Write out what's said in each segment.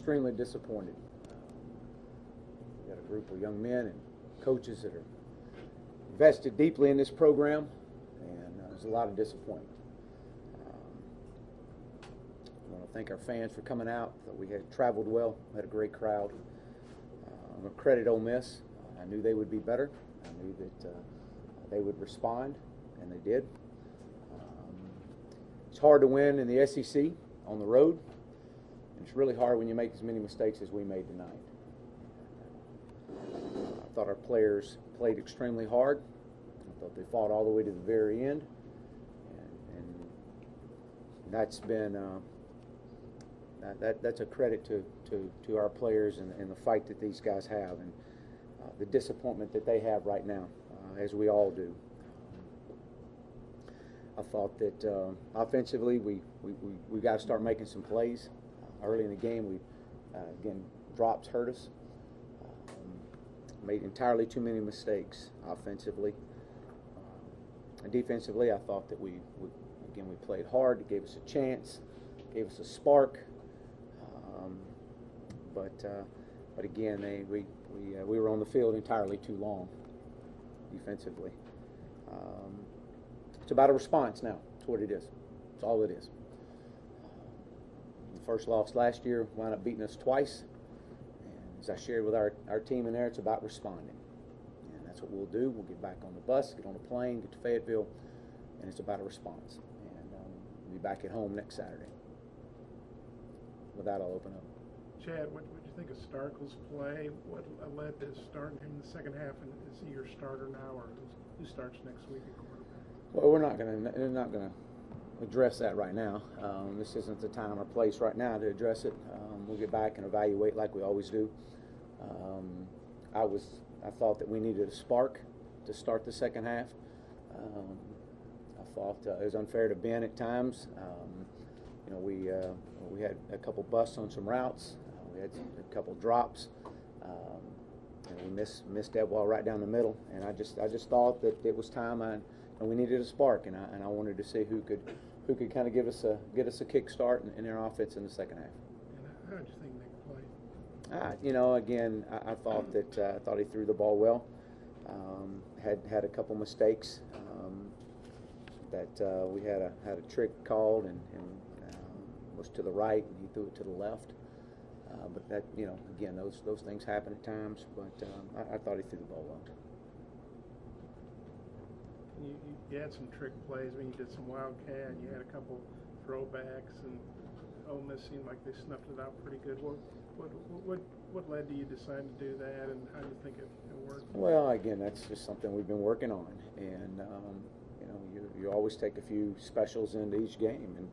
extremely disappointed. We got a group of young men and coaches that are invested deeply in this program, and there's a lot of disappointment. I want to thank our fans for coming out. We had traveled well, had a great crowd. I'm going to credit Ole Miss. I knew they would be better. I knew that they would respond, and they did. It's hard to win in the SEC on the road, and it's really hard when you make as many mistakes as we made tonight. I thought our players played extremely hard. I thought they fought all the way to the very end, and that's been that's a credit to our players and the fight that these guys have, and the disappointment that they have right now, as we all do. I thought that offensively we got to start making some plays. Early in the game, we again, drops hurt us. Made entirely too many mistakes offensively. And defensively, I thought that we played hard. It gave us a chance, gave us a spark. But again, we were on the field entirely too long defensively. It's about a response now. That's what it is. That's all it is. The first loss last year wound up beating us twice. And as I shared with our team in there, it's about responding. And that's what we'll do. We'll get back on the bus, get on the plane, get to Fayetteville, and it's about a response. And we'll be back at home next Saturday. With that, I'll open up. Chad, what did you think of Starkel's play? What led to starting him in the second half, and is he your starter now, or who starts next week at quarterback? Well, we're not going to address that right now. This isn't the time or place right now to address it. We'll get back and evaluate like we always do. I thought that we needed a spark to start the second half. I thought it was unfair to Ben at times. We had a couple busts on some routes. We had a couple drops. And we missed that ball right down the middle. And I just thought that it was time. And we needed a spark, and I wanted to see who could kind of get us a kick start in their offense in the second half. And how did you think Nick played? Again, I thought that he threw the ball well. Had a couple mistakes. That we had a trick called and was to the right, and he threw it to the left. But that, again, those things happen at times. But I thought he threw the ball well. You had some trick plays. I mean, you did some wildcat. You had a couple throwbacks, and Ole Miss seemed like they snuffed it out pretty good. What led to you decide to do that, and how do you think it worked? Well, again, that's just something we've been working on, and you always take a few specials into each game, and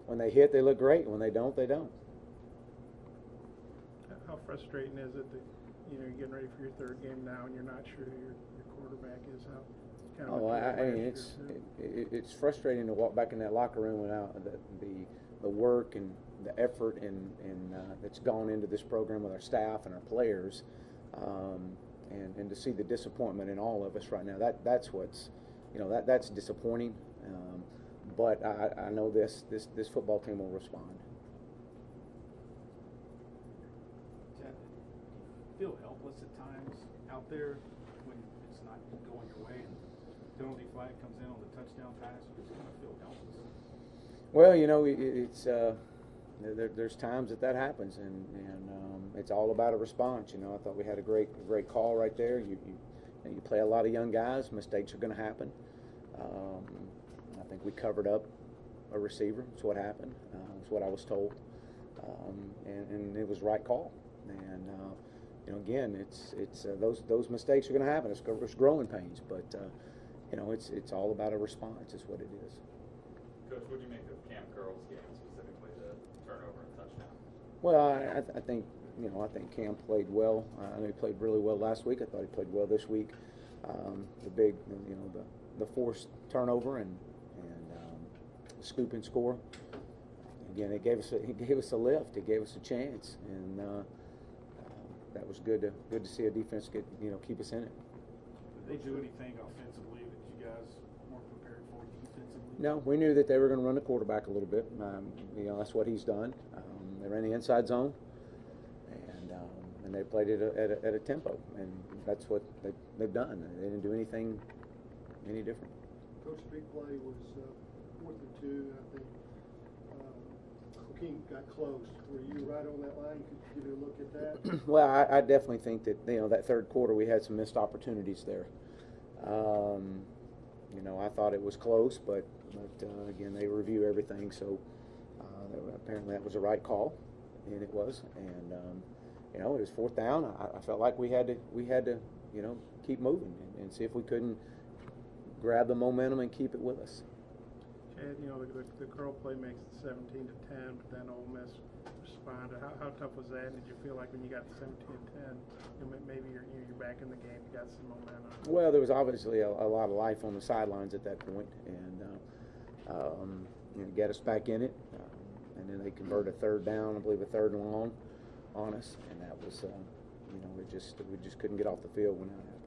when they hit, they look great. When they don't, they don't. How frustrating is it that you're getting ready for your third game now, and you're not sure who your quarterback is? It's frustrating to walk back in that locker room without the work and the effort and that's gone into this program with our staff and our players, and to see the disappointment in all of us right now. That's what's that's disappointing. But I know this football team will respond. Chad, do you feel helpless at times out there when it's not going your way and penalty flag comes in on the touchdown pass? You just kind of feel helpless. Well, it's there's times that happens, and it's all about a response. I thought we had a great call right there. You play a lot of young guys. Mistakes are going to happen. I think we covered up a receiver. That's what happened. That's what I was told, and it was the right call. And again, it's those mistakes are going to happen. It's growing pains, but it's all about a response. Is what it is. Coach, what do you make of Cam Curl's game, specifically the turnover and touchdown? Well, I think Cam played well. I know he played really well last week. I thought he played well this week. The big, the forced turnover and the scoop and score. Again, it gave us a lift. It gave us a chance, and that was good to see a defense keep us in it. Did they do anything offensively that you guys weren't prepared for defensively? No, we knew that they were going to run the quarterback a little bit. That's what he's done. They ran the inside zone. and they played it at a tempo, and that's what they've done. They didn't do anything any different. Coach, big play was 4th and 2. I think King got close. Were you right on that line? Could you give me a look at that? Well, I definitely think that that third quarter we had some missed opportunities there. I thought it was close, but again, they review everything, so apparently that was the right call, and it was. And it was 4th down. I felt like we had to keep moving and see if we couldn't grab the momentum and keep it with us. Chad, the curl play makes it 17-10, but then Ole Miss responded. How tough was that? Did you feel like when you got 17-10, maybe you're back in the game, you got some momentum? Well, there was obviously a lot of life on the sidelines at that point, and get us back in it. And then they converted a 3rd down, I believe a 3rd and long, on us, and that was, we just couldn't get off the field when that happened.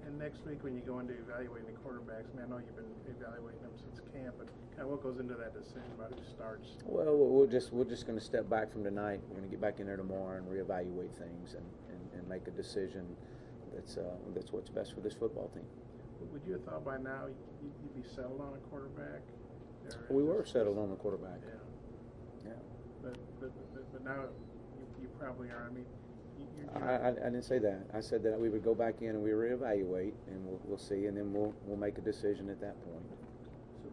And next week when you go into evaluating the quarterbacks, I know you've been evaluating them since camp, but kind of what goes into that decision about who starts? Well, we're just going to step back from tonight. We're going to get back in there tomorrow and reevaluate things and make a decision that's what's best for this football team. Would you have thought by now you'd be settled on a quarterback? We were settled on the quarterback. Yeah. But now you probably are. I mean, I didn't say that. I said that we would go back in and we reevaluate, and we'll see, and then we'll make a decision at that point.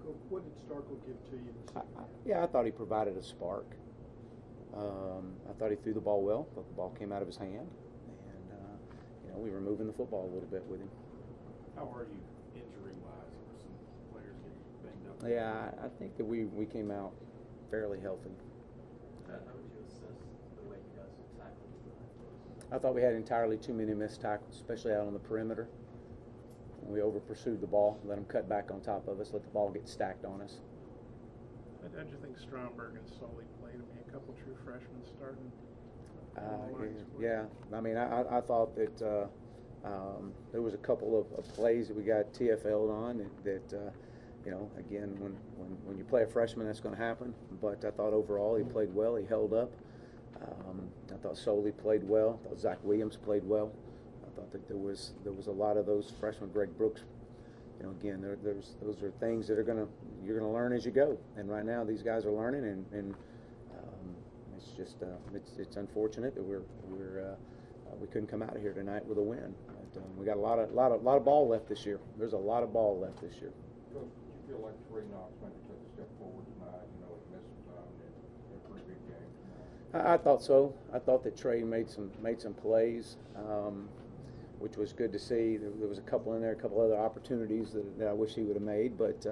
So, what did Starkle give to you in the second half? Yeah, I thought he provided a spark. I thought he threw the ball well, but the ball came out of his hand, and we were moving the football a little bit with him. How are you injury-wise? Were some players getting banged up? Yeah, I think that we came out fairly healthy. How would you assess the way you guys tackled? I thought we had entirely too many missed tackles, especially out on the perimeter. We over-pursued the ball, let them cut back on top of us, let the ball get stacked on us. How'd you think Stromberg and Soley played? I mean, a couple true freshmen starting. Yeah, I mean, I thought that there was a couple of plays that we got TFL'd on that again, when you play a freshman, that's going to happen. But I thought overall he played well. He held up. I thought Soley played well. I thought Zach Williams played well. I thought that there was a lot of those freshmen. Greg Brooks. Again, those are things that you're gonna learn as you go. And right now, these guys are learning, and it's just it's unfortunate that we couldn't come out of here tonight with a win. But we got a lot of ball left this year. There's a lot of ball left this year. Coach, did you feel like Trey Knox maybe took a step forward tonight? He missed some time in a pretty big game tonight. I thought so. I thought that Trey made some plays, which was good to see. There was a couple in there, a couple other opportunities that I wish he would have made. But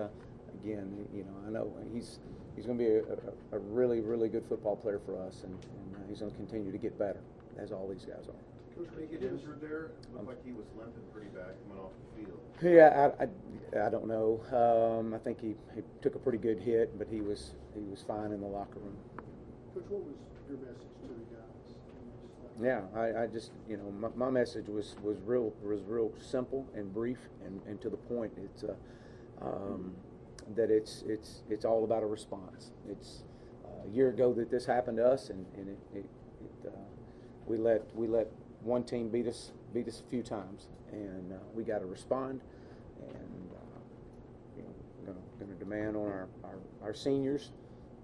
again, I know he's going to be a really, really good football player for us, and he's going to continue to get better, as all these guys are. Coach, did he get injured there? It looked like he was limping pretty bad coming off the field. Yeah, I don't know. I think he took a pretty good hit, but he was fine in the locker room. Coach, what was your message to the guys? Yeah, I just my message was real simple and brief and to the point. It's that it's all about a response. It's a year ago that this happened to us, and we let one team beat us a few times, and we got to respond, and going to demand on our seniors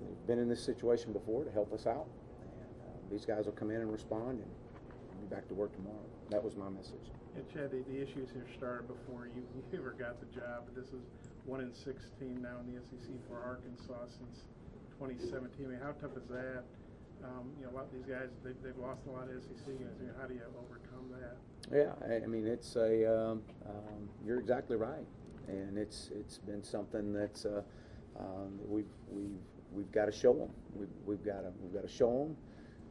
who've been in this situation before to help us out, and these guys will come in and respond, and be back to work tomorrow. That was my message. Yeah, Chad, the issues here started before you ever got the job, but this is 1 in 16 now in the SEC for Arkansas since 2017. I mean, how tough is that? A lot of these guys, they've lost a lot of SEC games. I mean, how do you overcome that? Yeah, I mean, it's you're exactly right, and it's been something that's we've got to show them. We've got to show them,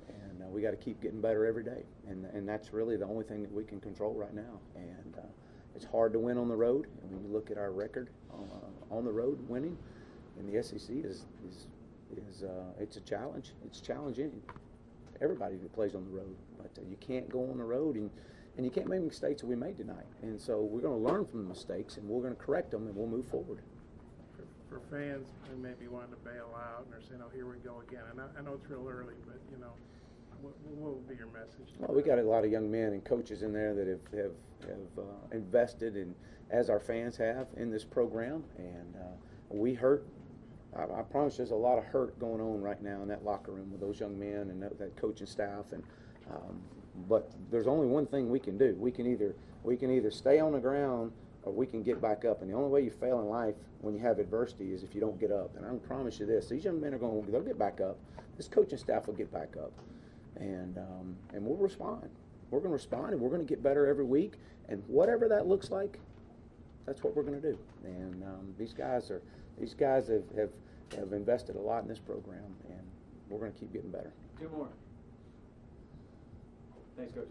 and we got to keep getting better every day, and that's really the only thing that we can control right now. And it's hard to win on the road, and when you look at our record on the road winning in the SEC is it's a challenge. It's challenging everybody that plays on the road, but you can't go on the road and you can't make mistakes that we made tonight. And so we're going to learn from the mistakes, and we're going to correct them, and we'll move forward. For fans who maybe wanting to bail out and they're saying, "Oh, here we go again," and I know it's real early, but what would be your message? Well, we got a lot of young men and coaches in there that have invested in, as our fans have, in this program, and we hurt. I promise there's a lot of hurt going on right now in that locker room with those young men and that coaching staff, and but there's only one thing we can do. We can either stay on the ground or we can get back up, and the only way you fail in life when you have adversity is if you don't get up. And I can promise you this: these young men they'll get back up. This coaching staff will get back up, and we'll respond. We're going to respond, and we're going to get better every week. And whatever that looks like, that's what we're going to do. And these guys have invested a lot in this program, and we're going to keep getting better. Two more. Thanks, Coach.